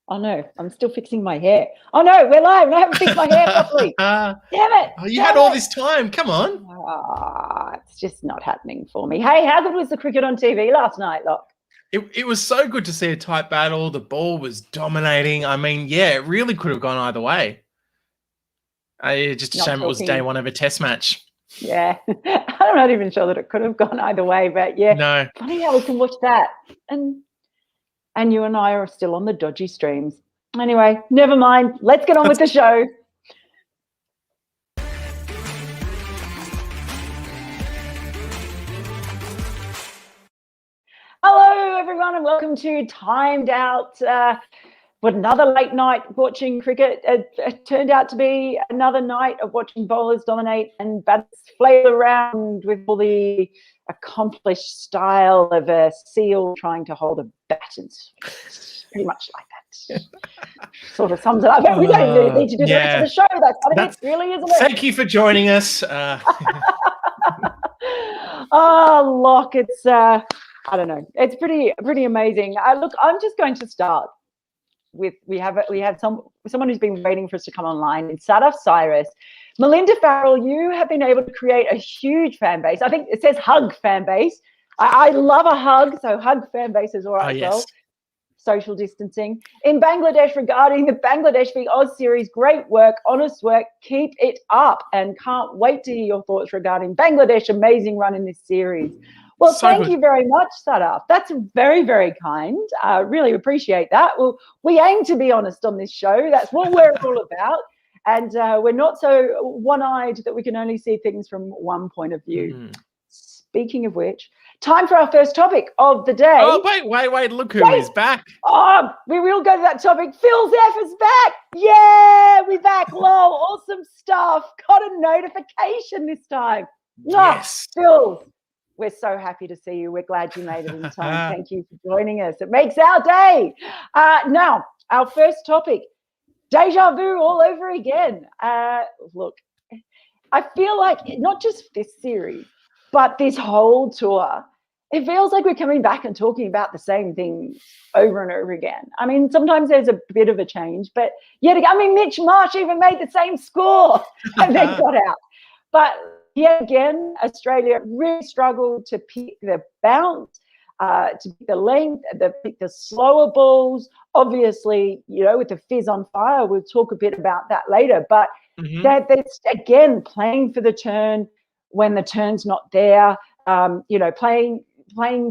Oh no, I'm still fixing my hair. Oh no, we're live and I haven't fixed my hair properly. Damn it. Oh, you had all this time. Come on. It's just not happening for me. Hey, how good was the cricket on TV last night, Locke? It was so good to see a tight battle. The ball was dominating. I mean, yeah, it really could have gone either way. Just a shame it was day one of a test match. Yeah, I'm not even sure that it could have gone either way, but yeah. No. Funny how we can watch that. And you and I are still on the dodgy streams. Anyway, never mind. Let's get on with the show. Hello, everyone, and welcome to Timed Out. But another late night watching cricket. It turned out to be another night of watching bowlers dominate and bats flail around with all the accomplished style of a seal trying to hold a bat. It's pretty much like that. Sort of sums it up. We don't really need to do the rest of the show. That's really, isn't it? Thank you for joining us. Oh, Locke, it's I don't know. It's pretty amazing. Look, I'm just going to start with we have someone who's been waiting for us to come online. It's Sadaf Cyrus. Melinda Farrell, you have been able to create a huge fan base. I think it says hug fan base. I love a hug, so hug fan base is all right as well. Social distancing. In Bangladesh, regarding the Bangladesh v Oz series, great work, honest work, keep it up, and can't wait to hear your thoughts regarding Bangladesh, amazing run in this series. Well, thank you very much, Sadaf. That's very, very kind. Really appreciate that. Well, we aim to be honest on this show. That's what we're all about. And we're not so one-eyed that we can only see things from one point of view. Mm-hmm. Speaking of which, time for our first topic of the day. Oh, wait. Look who is back. Oh, we will go to that topic. Phil Zeff is back. Yeah, we're back. Lol, awesome stuff. Got a notification this time. Yes. Phil. We're so happy to see you. We're glad you made it in time. Thank you for joining us. It makes our day. Now, our first topic, deja vu all over again. Look, I feel like not just this series, but this whole tour, it feels like we're coming back and talking about the same thing over and over again. I mean, sometimes there's a bit of a change, but yet again, I mean, Mitch Marsh even made the same score and then got out. But yet again, Australia really struggled to pick the bounce, to pick the length, to pick the slower balls. Obviously, you know, with the fizz on fire, we'll talk a bit about that later. But that's, again, playing for the turn when the turn's not there, you know, playing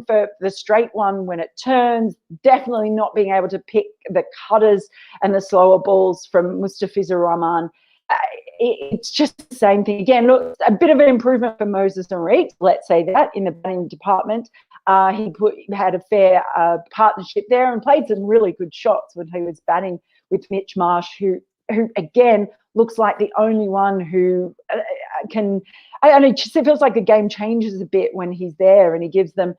for the straight one when it turns, definitely not being able to pick the cutters and the slower balls from Mustafizur Rahman. It's just the same thing. Again, look, a bit of an improvement for Moses and Reed, let's say that, in the batting department. He had a fair partnership there and played some really good shots when he was batting with Mitch Marsh, who again, looks like the only one who can – and it just feels like the game changes a bit when he's there and he gives them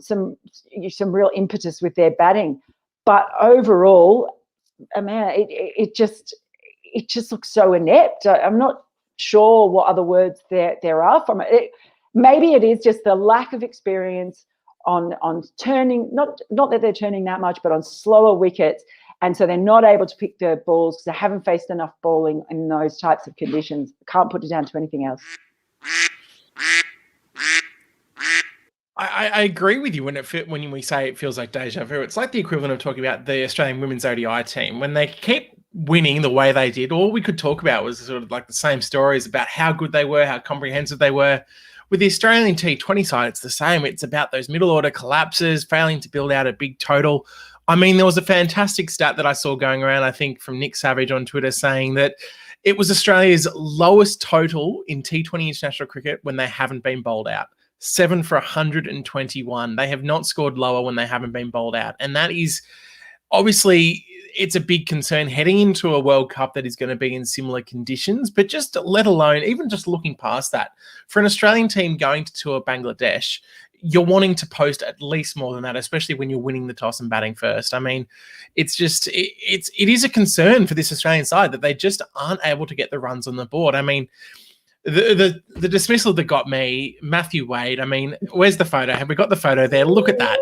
some real impetus with their batting. But overall, man, it just looks so inept. I'm not sure what other words there are from it. Maybe it is just the lack of experience on turning, not that they're turning that much, but on slower wickets. And so they're not able to pick the balls because they haven't faced enough bowling in those types of conditions. Can't put it down to anything else. I agree with you when we say it feels like deja vu. It's like the equivalent of talking about the Australian women's ODI team. When they keep winning the way they did, all we could talk about was sort of like the same stories about how good they were, how comprehensive they were. With the Australian T20 side, it's the same. It's about those middle order collapses, failing to build out a big total. I mean, there was a fantastic stat that I saw going around, I think, from Nick Savage on Twitter saying that it was Australia's lowest total in T20 international cricket when they haven't been bowled out. 7 for 121. They have not scored lower when they haven't been bowled out. And that is obviously, it's a big concern heading into a World Cup that is going to be in similar conditions, but just let alone, even just looking past that, for an Australian team going to tour Bangladesh, you're wanting to post at least more than that, especially when you're winning the toss and batting first. I mean, it's just, it is a concern for this Australian side that they just aren't able to get the runs on the board. I mean, the dismissal that got me, Matthew Wade, I mean, where's the photo? Have we got the photo there? Look at that.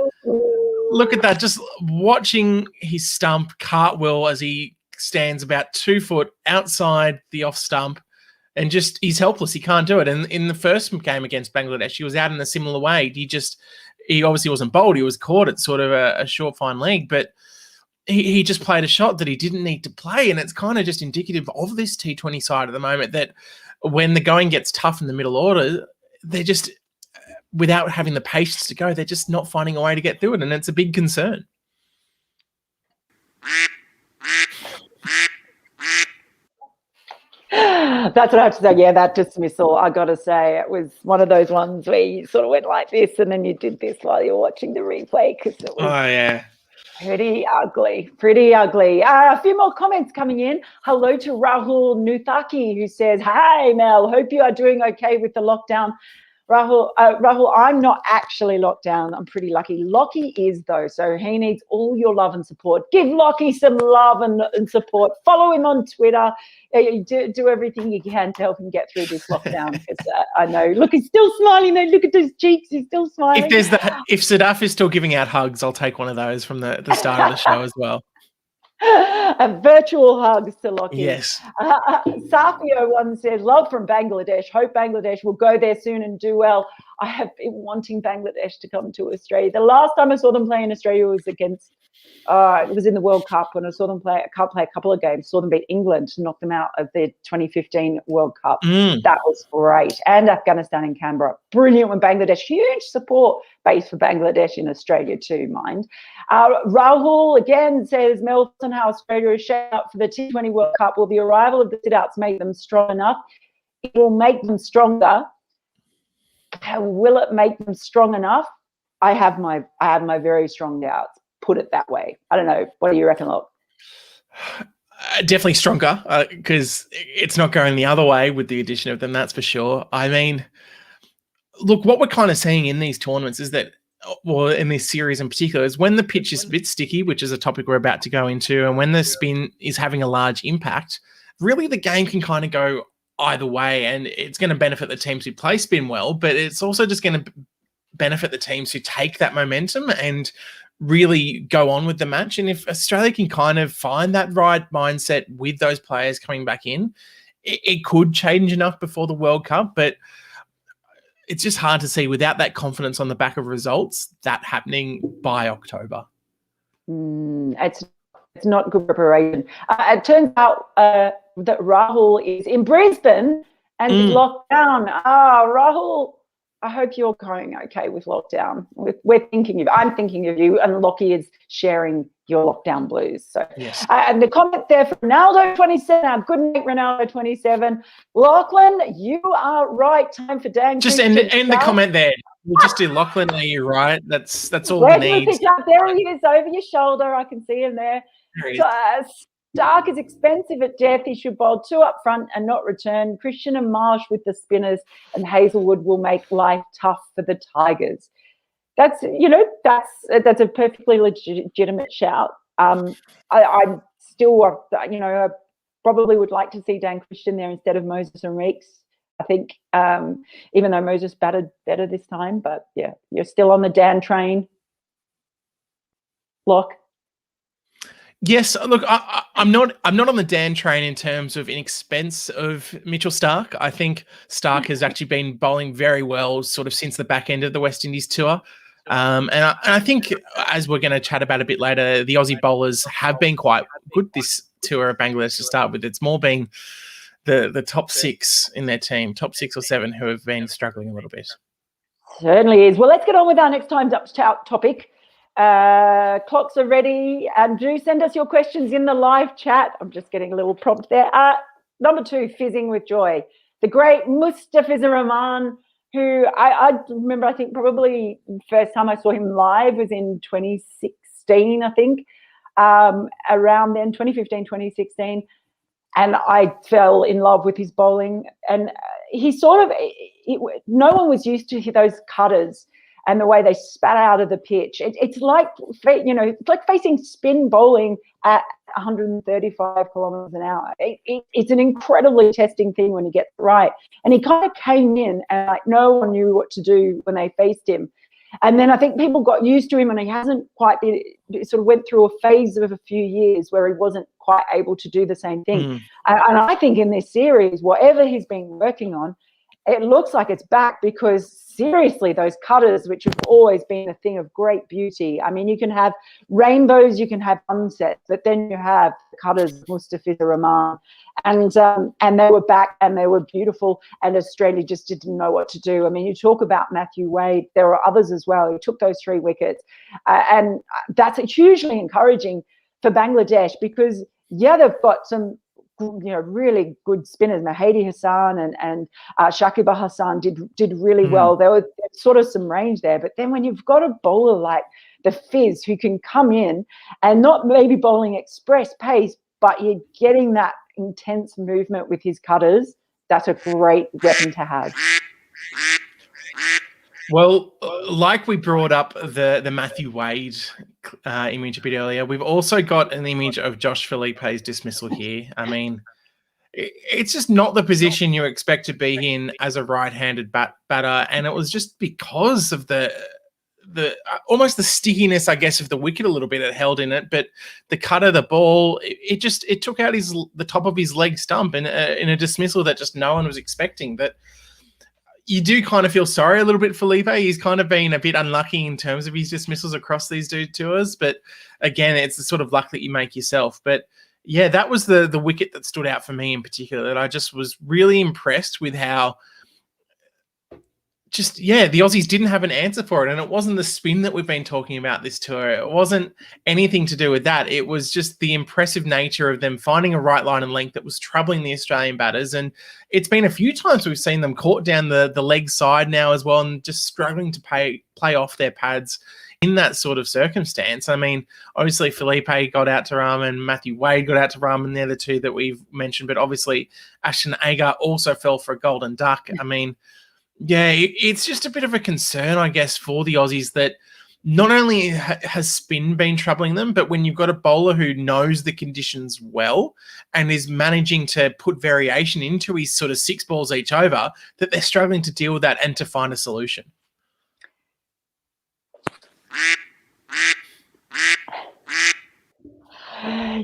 Look at that. Just watching his stump cartwheel as he stands about 2 foot outside the off stump, and just he's helpless. He can't do it. And in the first game against Bangladesh, he was out in a similar way. He obviously wasn't bowled. He was caught at sort of a short, fine leg, but he just played a shot that he didn't need to play. And it's kind of just indicative of this T20 side at the moment, that when the going gets tough in the middle order, they're just, without having the patience to go, they're just not finding a way to get through it. And it's a big concern. That's what I have to say. Yeah, that dismissal, I got to say, it was one of those ones where you sort of went like this and then you did this while you're watching the replay, because it was pretty ugly, pretty ugly. A few more comments coming in. Hello to Rahul Nuthaki, who says, "Hey, Mel, hope you are doing okay with the lockdown." Rahul, I'm not actually locked down. I'm pretty lucky. Lockie is, though, so he needs all your love and support. Give Lockie some love and support. Follow him on Twitter. Do everything you can to help him get through this lockdown. Because I know, look, he's still smiling there. Look at those cheeks. He's still smiling. If Sadaf is still giving out hugs, I'll take one of those from the start of the show as well. A virtual hugs to Lockie. Yes. Safio1 says, "Love from Bangladesh. Hope Bangladesh will go there soon and do well. I have been wanting Bangladesh to come to Australia. The last time I saw them play in Australia was against, it was in the World Cup when I saw them play a couple of games. Saw them beat England to knock them out of the 2015 World Cup. That was great. And Afghanistan and Canberra. Brilliant when Bangladesh. Huge support base for Bangladesh in Australia too, mind." Rahul again says, "Melton, how Australia is shaped up for the T20 World Cup. Will the arrival of the sit-outs make them strong enough? It will make them stronger. Will it make them strong enough? I have my very strong doubts. Put it that way. I don't know. What do you reckon, Locke?" Definitely stronger, because it's not going the other way with the addition of them, that's for sure. I mean, look, what we're kind of seeing in these tournaments is that, well, in this series in particular, is when the pitch is a bit sticky, which is a topic we're about to go into, and when the spin is having a large impact, really the game can kind of go either way, and it's going to benefit the teams who play spin well, but it's also just going to benefit the teams who take that momentum and really go on with the match. And if Australia can kind of find that right mindset with those players coming back in, it could change enough before the World Cup, but it's just hard to see without that confidence on the back of results that happening by October. It's not good preparation. It turns out that Rahul is in Brisbane and is locked down. Rahul, I hope you're going okay with lockdown. We're thinking of, I'm thinking of you, and Lockie is sharing your lockdown blues. So, yes. And the comment there from Ronaldo27, our good mate Ronaldo27, Lachlan, you are right. Time for Dan. Just end the comment there. We'll just do Lachlan. Are you right? That's all we need. There he is over your shoulder. I can see him there. Stark is expensive at death. He should bowl 2 up front and not return. Christian and Marsh with the spinners, and Hazlewood will make life tough for the Tigers. That's a perfectly legitimate shout. I'm still, I probably would like to see Dan Christian there instead of Moses and Reeks. I think, even though Moses batted better this time, but yeah, you're still on the Dan train. Lock. Yes, look, I'm not on the Dan train in terms of in expense of Mitchell Stark. I think Stark has actually been bowling very well sort of since the back end of the West Indies tour. And I think, as we're going to chat about a bit later, the Aussie bowlers have been quite good this tour of Bangladesh to start with. It's more been the top 6 in their team, top 6 or 7, who have been struggling a little bit. Certainly is. Well, let's get on with our next time's up topic. Clocks are ready, and do send us your questions in the live chat. I'm just getting a little prompt there. Number 2, Fizzing with Joy. The great Mustafiz Rahman, who I remember, I think probably the first time I saw him live was in 2016, I think, around then, 2015, 2016. And I fell in love with his bowling. And he no one was used to those cutters and the way they spat out of the pitch. It's like, it's like facing spin bowling at 135 kilometers an hour. It's an incredibly testing thing when you get it right. And he kind of came in and no one knew what to do when they faced him. And then I think people got used to him, and he hasn't quite been, sort of went through a phase of a few years where he wasn't quite able to do the same thing. And I think in this series, whatever he's been working on, it looks like it's back, because seriously, those cutters, which have always been a thing of great beauty. I mean, you can have rainbows, you can have sunsets, but then you have the cutters of Mustafiz Rahman, and they were back and they were beautiful, and Australia just didn't know what to do. I mean, you talk about Matthew Wade, there are others as well. He took those 3 wickets, and that's hugely encouraging for Bangladesh, because yeah, they've got some, you know, really good spinners. Mahedi Hassan and Shakib Al Hassan did really well. There was sort of some range there, but then when you've got a bowler like the Fizz who can come in and not maybe bowling express pace, but you're getting that intense movement with his cutters, that's a great weapon to have. Well, like we brought up the Matthew Wade image a bit earlier, we've also got an image of Josh Philippe's dismissal here. I mean, it's just not the position you expect to be in as a right-handed batter, and it was just because of the almost the stickiness, I guess, of the wicket a little bit that held in it. But the cut of the ball, it took out the top of his leg stump in a dismissal that just no one was expecting. But you do kind of feel sorry a little bit for Felipe. He's kind of been a bit unlucky in terms of his dismissals across these 2 tours. But again, it's the sort of luck that you make yourself. But yeah, that was the wicket that stood out for me in particular, that I just was really impressed with how the Aussies didn't have an answer for it. And it wasn't the spin that we've been talking about this tour. It wasn't anything to do with that. It was just the impressive nature of them finding a right line and length that was troubling the Australian batters. And it's been a few times we've seen them caught down the leg side now as well, and just struggling to play off their pads in that sort of circumstance. I mean, obviously Felipe got out to Rahman, Matthew Wade got out to Rahman. They're the 2 that we've mentioned, but obviously Ashton Agar also fell for a golden duck. I mean, yeah, it's just a bit of a concern, I guess, for the Aussies, that not only has spin been troubling them, but when you've got a bowler who knows the conditions well and is managing to put variation into his sort of 6 balls each over, that they're struggling to deal with that and to find a solution.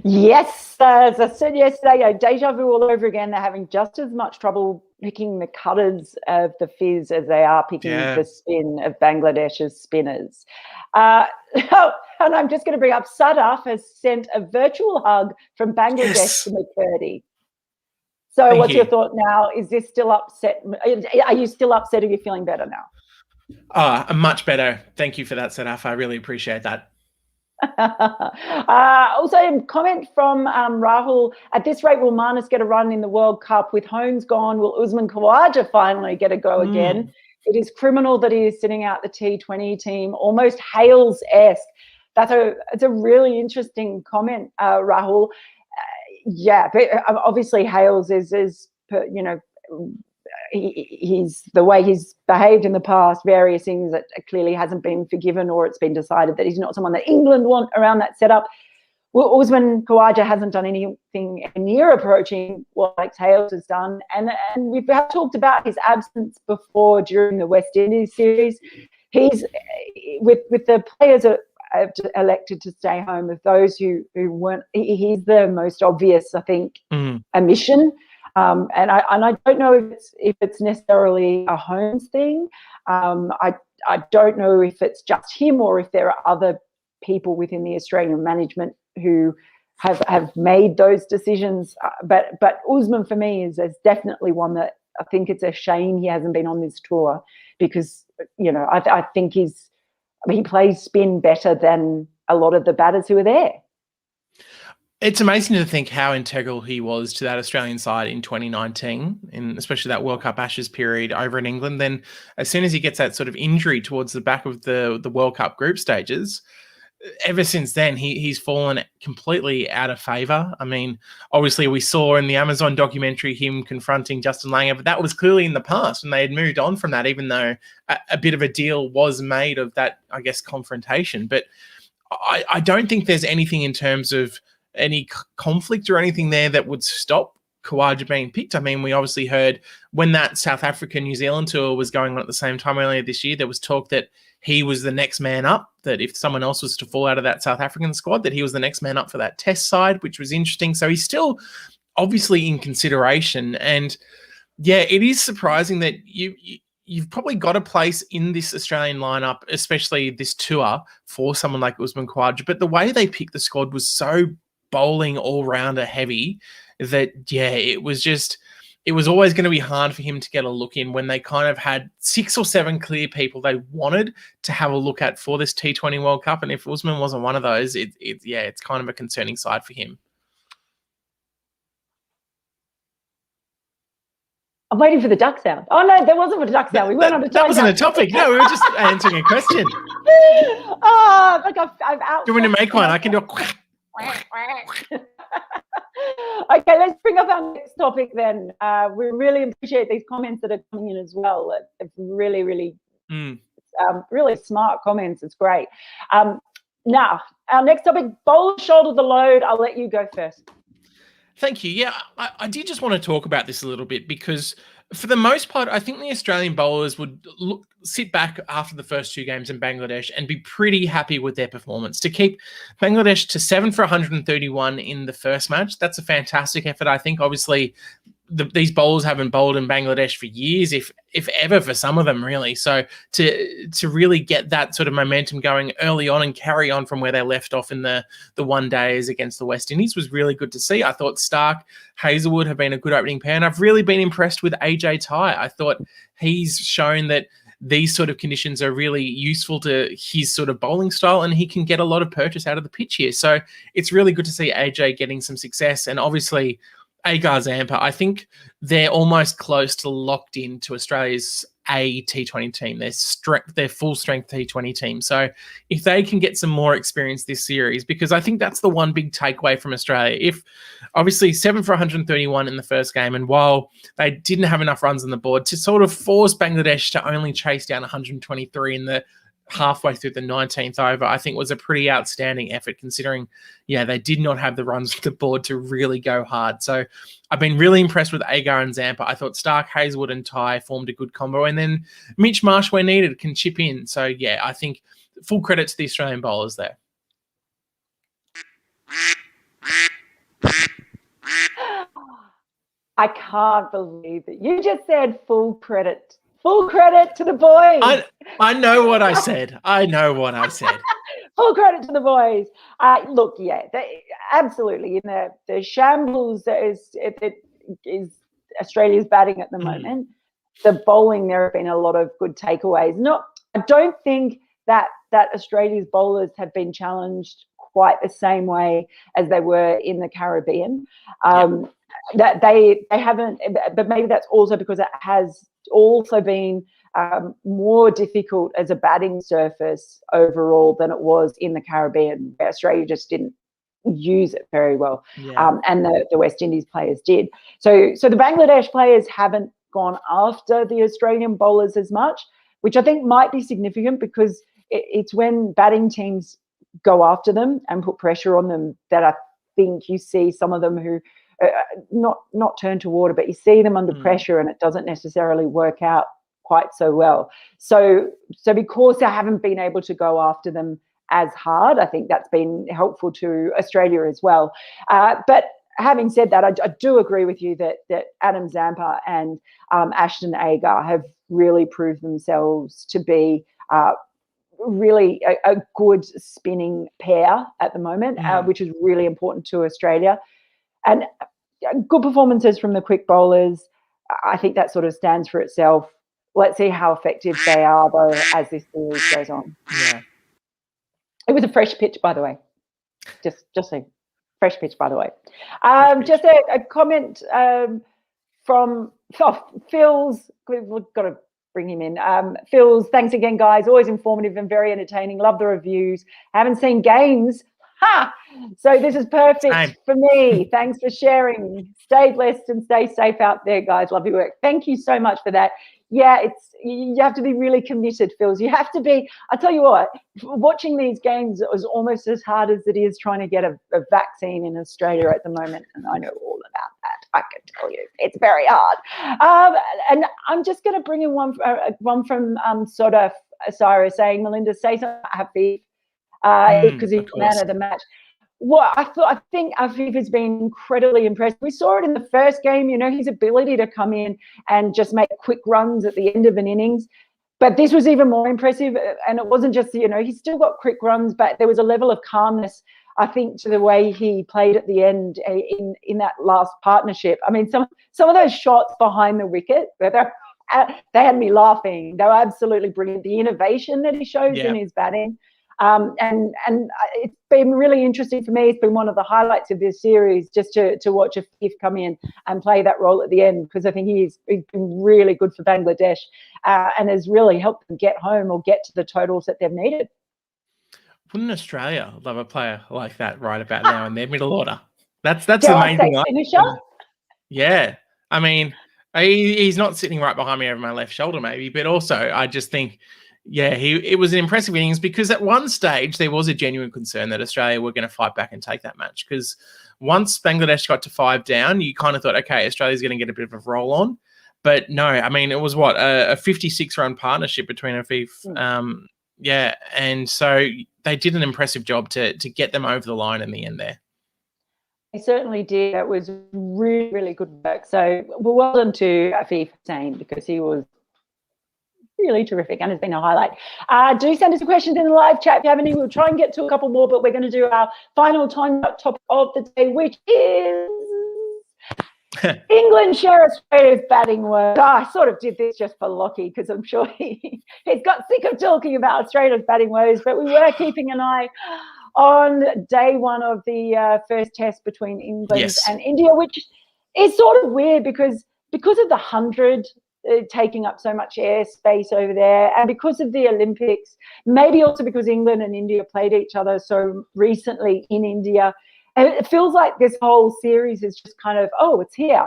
Yes, as I said yesterday, deja vu all over again. They're having just as much trouble picking the cutters of the Fizz as they are picking the spin of Bangladesh's spinners. And I'm just going to bring up Sadaf has sent a virtual hug from Bangladesh to McCurdy. So what's your thought now? Is this still upset? Are you still upset? Are you feeling better now? Much better. Thank you for that, Sadaf. I really appreciate that. Also, a comment from Rahul. At this rate, will Marnus get a run in the World Cup? With Holmes gone, will Usman Khawaja finally get a go again? It is criminal that he is sitting out the T20 team, almost Hales-esque. It's a really interesting comment, Rahul. Yeah, but obviously Hales is you know, he's the way he's behaved in the past, various things that clearly hasn't been forgiven, or it's been decided that he's not someone that England want around that setup. Well, Usman Khawaja hasn't done anything near approaching what Alex Hales has done, and we've talked about his absence before during the West Indies series. He's with the players that have elected to stay home. Of those who weren't, he's the most obvious, I think, omission. And I don't know if it's necessarily a Holmes thing. I don't know if it's just him or if there are other people within the Australian management who have made those decisions. But Usman for me is definitely one that I think it's a shame he hasn't been on this tour, because you know I think he plays spin better than a lot of the batters who are there. It's amazing to think how integral he was to that Australian side in 2019, and especially that World Cup Ashes period over in England. Then as soon as he gets that sort of injury towards the back of the World Cup group stages, ever since then, he's fallen completely out of favour. I mean, obviously we saw in the Amazon documentary him confronting Justin Langer, but that was clearly in the past, and they had moved on from that, even though a bit of a deal was made of that, I guess, confrontation. But I don't think there's anything in terms of any conflict or anything there that would stop Khawaja being picked. I mean, we obviously heard when that South Africa-New Zealand tour was going on at the same time earlier this year, there was talk that he was the next man up, that if someone else was to fall out of that South African squad, that he was the next man up for that test side, which was interesting. So he's still obviously in consideration. And yeah, it is surprising that you've probably got a place in this Australian lineup, especially this tour, for someone like Usman Khawaja. But the way they picked the squad was so bowling all-rounder heavy that, yeah, it was always going to be hard for him to get a look in when they kind of had 6 or 7 clear people they wanted to have a look at for this T20 World Cup. And if Usman wasn't one of those, it's kind of a concerning side for him. I'm waiting for the duck sound. Oh, no, there wasn't a duck sound. We weren't on a That wasn't a topic. No, we were just answering a question. Oh, like I've out. Do you want me to make one? I can do a Okay, let's bring up our next topic then. We really appreciate these comments that are coming in as well. It's really, really, really smart comments. It's great. Now, our next topic, bowlers shoulder the load. I'll let you go first. Thank you. Yeah, I did just want to talk about this a little bit because for the most part, I think the Australian bowlers would sit back after the first 2 games in Bangladesh and be pretty happy with their performance. To keep Bangladesh to 7 for 131 in the first match, that's a fantastic effort, I think. Obviously, these bowlers haven't bowled in Bangladesh for years, if ever, for some of them, really. So to really get that sort of momentum going early on and carry on from where they left off in the one days against the West Indies was really good to see. I thought Stark, Hazlewood have been a good opening pair, and I've really been impressed with AJ Tye. I thought he's shown that these sort of conditions are really useful to his sort of bowling style, and he can get a lot of purchase out of the pitch here. So it's really good to see AJ getting some success, and obviously Agar Zampa, I think they're almost close to locked into Australia's T20 team, their full strength T20 team. So if they can get some more experience this series, because I think that's the one big takeaway from Australia. If obviously 7 for 131 in the first game, and while they didn't have enough runs on the board to sort of force Bangladesh to only chase down 123 in the halfway through the 19th over, I think was a pretty outstanding effort, considering, yeah, they did not have the runs on the board to really go hard. So I've been really impressed with Agar and Zampa. I thought Stark, Hazlewood and Tye formed a good combo, and then Mitch Marsh, where needed, can chip in. So yeah, I think full credit to the Australian bowlers there. I can't believe it. You just said full credit. Full credit to the boys. I know what I said. I know what I said. Full credit to the boys. Look, yeah, absolutely. In the shambles that is Australia's batting at the moment, the bowling, there have been a lot of good takeaways. I don't think that Australia's bowlers have been challenged quite the same way as they were in the Caribbean. That they haven't, but maybe that's also because it has also been more difficult as a batting surface overall than it was in the Caribbean, where Australia just didn't use it very well, and the West Indies players did. So the Bangladesh players haven't gone after the Australian bowlers as much, which I think might be significant, because it's when batting teams go after them and put pressure on them that I think you see some of them who not turn to water, but you see them under pressure and it doesn't necessarily work out quite so well. So because they haven't been able to go after them as hard, I think that's been helpful to Australia as well. But having said that, I do agree with you that Adam Zampa and Ashton Agar have really proved themselves to be really a good spinning pair at the moment, which is really important to Australia. And good performances from the quick bowlers. I think that sort of stands for itself. Let's see how effective they are, though, as this series goes on. Yeah. It was a fresh pitch, by the way. Just a fresh pitch, by the way. Just a comment from Phil's. We've got to bring him in. Phil's, thanks again, guys. Always informative and very entertaining. Love the reviews. Haven't seen games. Ha! So this is perfect for me. Thanks for sharing. Stay blessed and stay safe out there, guys. Love your work. Thank you so much for that. Yeah, you have to be really committed, Phils. You have to be. I tell you what, watching these games is almost as hard as it is trying to get a vaccine in Australia at the moment, and I know all about that. I can tell you, it's very hard. And I'm just going to bring in one from Sodaf Cyrus saying, Melinda, say something happy because he's the man of the match. Well, I think Afif has been incredibly impressive. We saw it in the first game, his ability to come in and just make quick runs at the end of an innings. But this was even more impressive. And it wasn't just, he's still got quick runs, but there was a level of calmness, I think, to the way he played at the end in that last partnership. I mean, some of those shots behind the wicket, they had me laughing. They were absolutely brilliant. The innovation that he shows in his batting. And it's been really interesting for me. It's been one of the highlights of this series just to watch Afif come in and play that role at the end, because I think he's been really good for Bangladesh and has really helped them get home or get to the totals that they've needed. Wouldn't Australia love a player like that right about now in their middle order? That's the main thing. Yeah. I mean, he's not sitting right behind me over my left shoulder maybe, but also I just think, yeah, it was an impressive innings, because at one stage there was a genuine concern that Australia were going to fight back and take that match, because once Bangladesh got to 5 down, you kind of thought, okay, Australia's going to get a bit of a roll on. But no, I mean, it was a 56-run partnership between Afif. Yeah, and so they did an impressive job to get them over the line in the end there. They certainly did. That was really, really good work. So well done to Afif Hussain, because he was really terrific and has been a highlight. Do send us questions in the live chat if you have any. We'll try and get to a couple more, but we're going to do our final time topic of the day, which is England share Australia's batting woes. I sort of did this just for Lockie, because I'm sure he's got sick of talking about Australia's batting woes, but we were keeping an eye on day one of the first test between England and India, which is sort of weird because of the 100 taking up so much airspace over there, and because of the Olympics, maybe also because England and India played each other so recently in India. And it feels like this whole series is just kind of, it's here,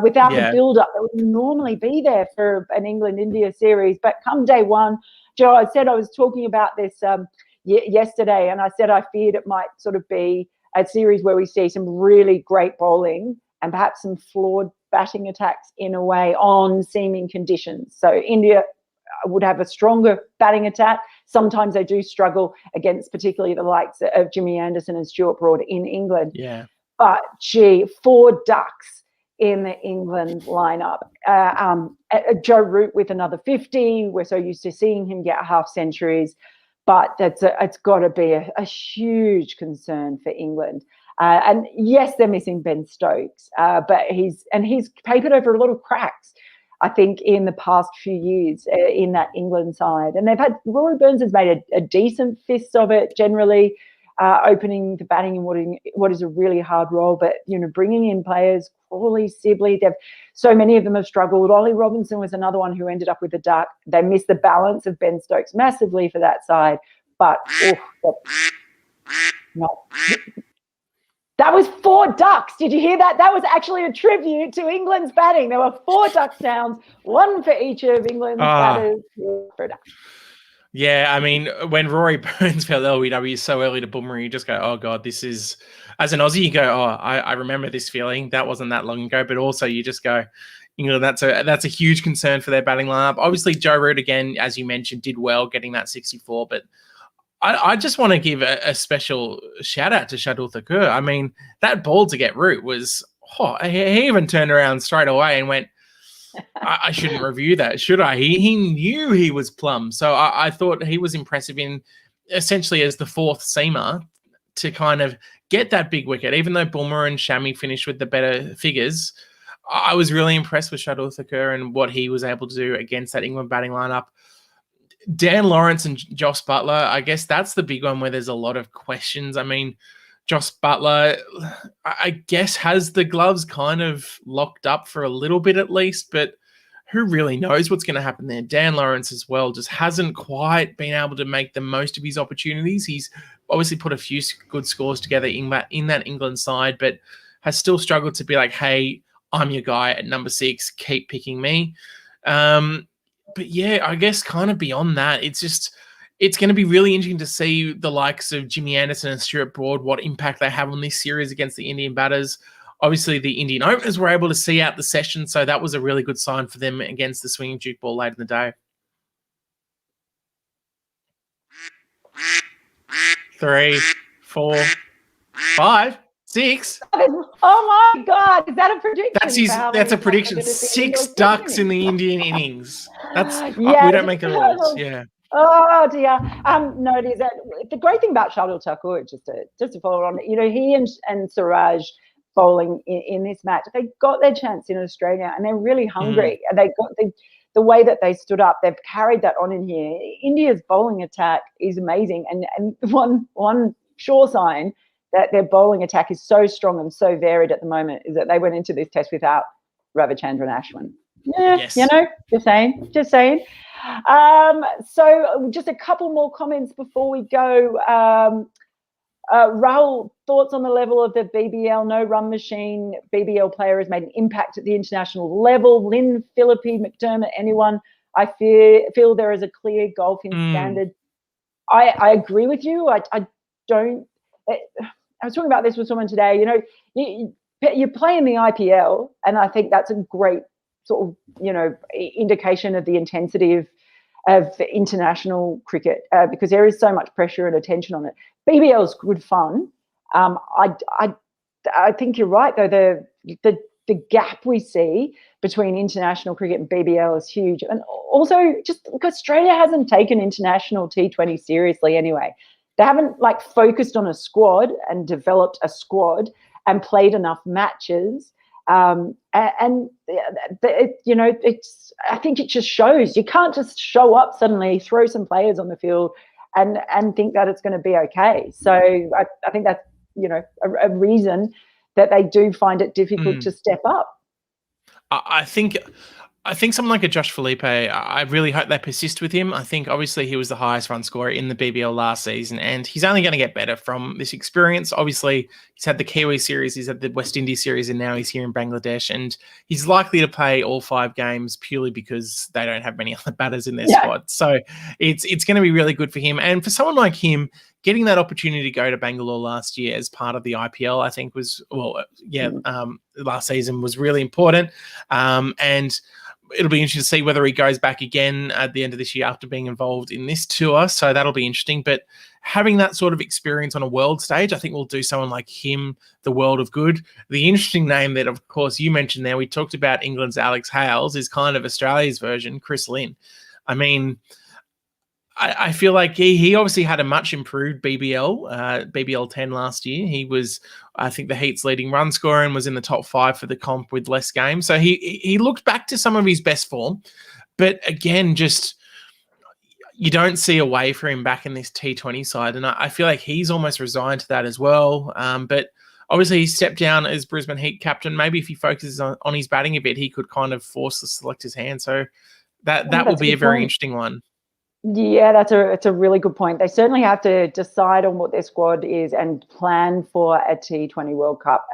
without the build-up that would normally be there for an England-India series. But come day one, Joe, I said I was talking about this yesterday, and I said I feared it might sort of be a series where we see some really great bowling and perhaps some flawed batting attacks in a way on seaming conditions. So India would have a stronger batting attack. Sometimes they do struggle against particularly the likes of Jimmy Anderson and Stuart Broad in England. Yeah. But, gee, 4 ducks in the England lineup. Joe Root with another 50. We're so used to seeing him get half centuries. But it's got to be a huge concern for England. And yes, they're missing Ben Stokes, but he's papered over a lot of cracks, I think, in the past few years in that England side. And Rory Burns has made a decent fist of it generally, opening the batting in what is a really hard role. But, bringing in players, Crawley, Sibley, so many of them have struggled. Ollie Robinson was another one who ended up with a duck. They missed the balance of Ben Stokes massively for that side. But, no. That was 4 ducks. Did you hear that? That was actually a tribute to England's batting. There were 4 duck sounds, 1 for each of England's batters. Yeah, I mean, when Rory Burns fell LBW so early to Boomer, you just go, oh, God, this is... As an Aussie, you go, I remember this feeling. That wasn't that long ago. But also you just go, that's a huge concern for their batting lineup. Obviously, Joe Root, again, as you mentioned, did well getting that 64, but I just want to give a special shout out to Shardul Thakur. I mean, that ball to get Root was, he even turned around straight away and went, I shouldn't review that, should I? He knew he was plumb. So I thought he was impressive in essentially as the 4th seamer to kind of get that big wicket. Even though Bulmer and Shami finished with the better figures, I was really impressed with Shardul Thakur and what he was able to do against that England batting lineup. Dan Lawrence and Joss Buttler, I guess that's the big one where there's a lot of questions. I mean, Joss Buttler, I guess, has the gloves kind of locked up for a little bit at least, but who really knows what's going to happen there? Dan Lawrence as well just hasn't quite been able to make the most of his opportunities. He's obviously put a few good scores together in that England side, but has still struggled to be like, hey, I'm your guy at number 6, keep picking me. But yeah, I guess kind of beyond that, it's going to be really interesting to see the likes of Jimmy Anderson and Stuart Broad, what impact they have on this series against the Indian batters. Obviously, the Indian openers were able to see out the session, so that was a really good sign for them against the swinging Duke ball late in the day. 3, 4, 5, 6. Oh my God! Is that a prediction? That's a prediction. 6 ducks in the Indian innings. That's we don't make the rules. Yeah. Oh dear. No, it is that the great thing about Shardul Thakur, just to follow on, he and Siraj bowling in this match, they got their chance in Australia and they're really hungry. And they got the way that they stood up, they've carried that on in here. India's bowling attack is amazing. And one sure sign that their bowling attack is so strong and so varied at the moment is that they went into this test without Ravichandran Ashwin. Yeah, yes. Just saying. So just a couple more comments before we go. Rahul, thoughts on the level of the BBL? No run machine BBL player has made an impact at the international level. Lynn, Philippe, McDermott, anyone? I feel there is a clear golf in standard. I agree with you. I don't. I was talking about this with someone today. You play in the IPL, and I think that's a great sort of indication of the intensity of international cricket because there is so much pressure and attention on it. BBL is good fun. I think you're right though. The gap we see between international cricket and BBL is huge, and also just because Australia hasn't taken international T20 seriously anyway. They haven't focused on a squad and developed a squad and played enough matches. I think it just shows. You can't just show up suddenly, throw some players on the field and think that it's going to be okay. So I think that's, a reason that they do find it difficult to step up. I think someone like a Josh Philippe, I really hope they persist with him. I think obviously he was the highest run scorer in the BBL last season, and he's only going to get better from this experience. Obviously, he's had the Kiwi series, he's had the West Indies series, and now he's here in Bangladesh, and he's likely to play all 5 games purely because they don't have many other batters in their squad. So it's going to be really good for him. And for someone like him, getting that opportunity to go to Bangalore last year as part of the IPL, I think last season was really important. And it'll be interesting to see whether he goes back again at the end of this year after being involved in this tour. So that'll be interesting. But having that sort of experience on a world stage, I think will do someone like him the world of good. The interesting name that, of course, you mentioned there, we talked about England's Alex Hales, is kind of Australia's version, Chris Lynn. I mean, I feel like he obviously had a much improved BBL 10 last year. He was, I think, the Heat's leading run scorer and was in the top 5 for the comp with less games. So he looked back to some of his best form. But again, just you don't see a way for him back in this T20 side. And I feel like he's almost resigned to that as well. But obviously he stepped down as Brisbane Heat captain. Maybe if he focuses on his batting a bit, he could kind of force the selector's hand. So that will be a very interesting one. Yeah, it's a really good point. They certainly have to decide on what their squad is and plan for a T20 World Cup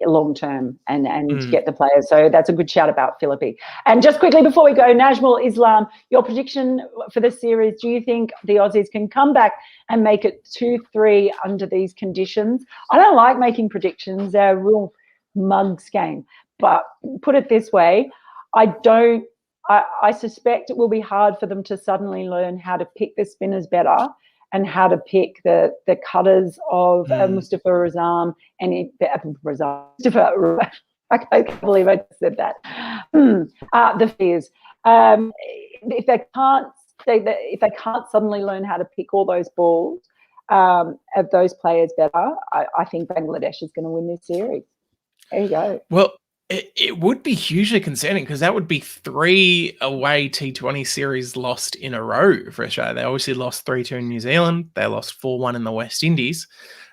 long term and get the players. So that's a good shout about Philippe. And just quickly before we go, Najmul Islam, your prediction for the series, do you think the Aussies can come back and make it 2-3 under these conditions? I don't like making predictions. They're a real mugs game. But put it this way, I suspect it will be hard for them to suddenly learn how to pick the spinners better and how to pick the cutters of Mustafa Razam and Mustafa. I can't believe I just said that. The fears. If they can't suddenly learn how to pick all those balls of those players better, I think Bangladesh is going to win this series. There you go. Well, it would be hugely concerning because that would be 3 away T20 series lost in a row for Australia. They obviously lost 3-2 in New Zealand. They lost 4-1 in the West Indies.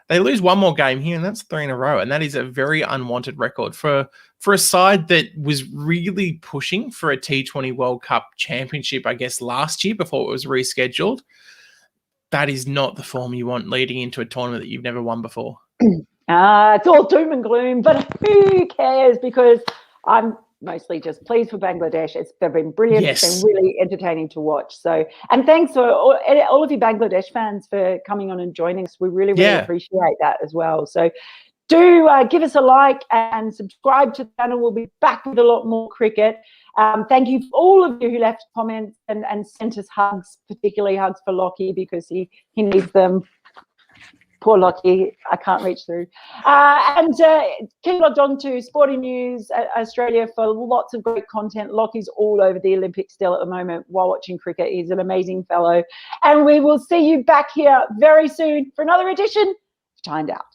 They lose one more game here, and that's 3 in a row. And that is a very unwanted record for a side that was really pushing for a T20 World Cup championship, I guess, last year before it was rescheduled. That is not the form you want leading into a tournament that you've never won before. It's all doom and gloom, but who cares? Because I'm mostly just pleased for Bangladesh. They've been brilliant. Yes. It's been really entertaining to watch. So, and thanks for all of you Bangladesh fans for coming on and joining us. We really appreciate that as well. So do give us a like and subscribe to the channel. We'll be back with a lot more cricket. Thank you for all of you who left comments and sent us hugs, particularly hugs for Lockie because he needs them. Poor Lockie, I can't reach through. And keep logged on to Sporting News Australia for lots of great content. Lockie's all over the Olympics still at the moment while watching cricket. He's an amazing fellow. And we will see you back here very soon for another edition of Timed Out.